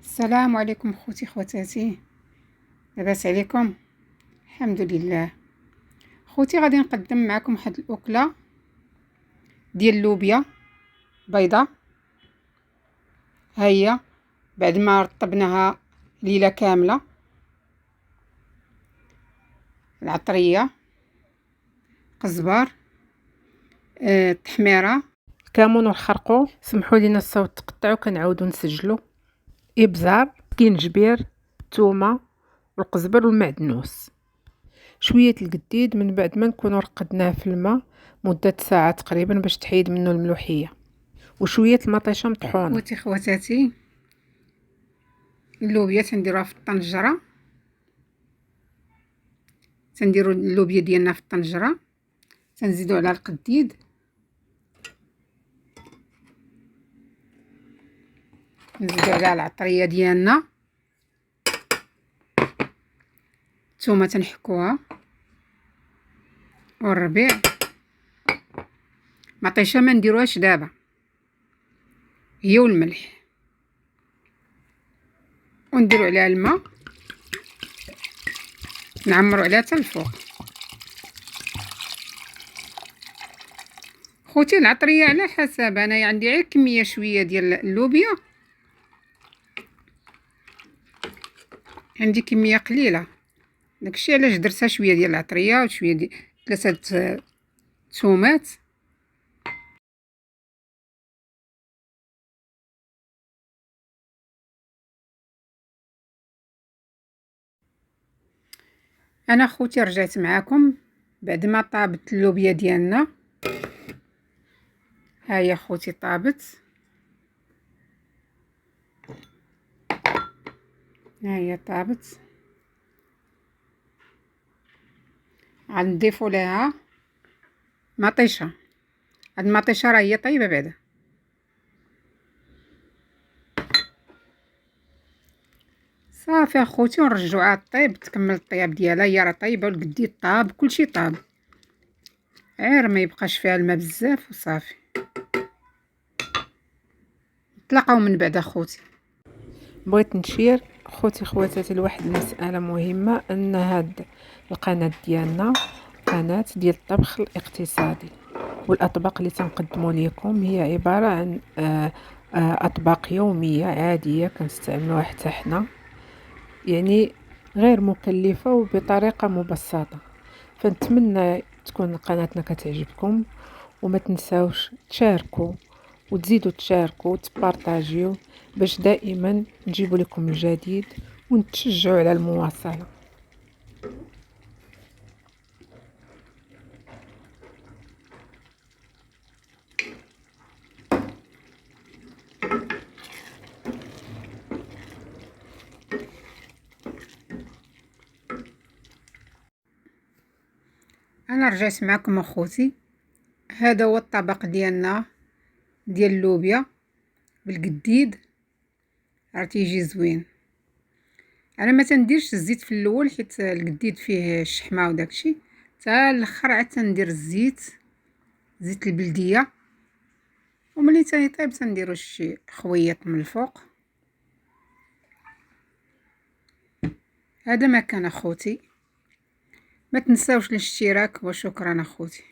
السلام عليكم خوتي خواتاتي، لاباس عليكم؟ الحمد لله. خوتي غادي نقدم معكم واحد الاكله ديال اللوبيا بيضه. ها هي بعد ما رطبناها ليله كامله. العطريه، قزبر، التحميره، الكمون والخرقوم. سمحوا لينا الصوت تقطعوا، كنعاودوا نسجلوا. ابزار، كينجبير، الثومه والقزبر والمعدنوس. شويه القديد من بعد ما نكونوا رقدناه في الماء مده ساعه تقريبا باش تحيد منه الملوحيه، وشويه المطيشه مطحونه. خوتي خواتاتي، اللوبيا تنديروها في الطنجره، تنديروا اللوبيا ديالنا في الطنجره، تنزيدوا على القديد، نزيدوا على العطريه ديالنا، الثومه تنحكوها، والربيع. مطيشه ما نديروهاش دابا، هي والملح، ونديروا عليها الماء، نعمروا عليها حتى الفوق. خوتي العطريه على حسب، انا عندي غير كميه شويه ديال اللوبيا، عندي كميه قليله، داكشي علاش درتها شويه ديال العطريه وشويه ديال 3 ثومات. انا خوتي رجعت معاكم بعد ما طابت اللوبيا ديالنا. ها هي خوتي طابت، ها هي طابت. غنضيفوا ليها مطيشه، هاد المطيشه راه هي طيبه بعدا. صافي اخوتي، ونرجعوها طيب، تكمل الطياب ديالها، هي راه طيبه والقديد طاب، كلشي طاب، غير ما يبقاش فيها الماء بزاف وصافي. نتلاقاو من بعد اخوتي. بغيت نشير خوتي خواتاتي لواحد المساله مهمه، ان هاد القناه ديالنا قناه ديال الطبخ الاقتصادي، والاطباق اللي تنقدموا لكم هي عباره عن اطباق يوميه عاديه كنستعملوها حتى حنا، يعني غير مكلفه وبطريقه مبسطه. فنتمنى تكون قناتنا كتعجبكم، وما تنساوش تشاركوا وتزيدوا تشاركوا وتبارطاجيو باش دائما نجيب لكم الجديد ونتشجعوا على المواصله. انا رجعت معكم اخوتي، هذا هو الطبق ديالنا ديال اللوبيا بالقديد، راه تيجي زوين. انا ما تنديرش الزيت في الاول حيت القديد فيه الشحمه وداكشي، حتى الاخر عاد تندير الزيت، زيت البلديه، وملي تيطيب تنديرو شي خويط من الفوق. هذا ما كان اخوتي، ما تنساوش الاشتراك، وشكرا اخوتي.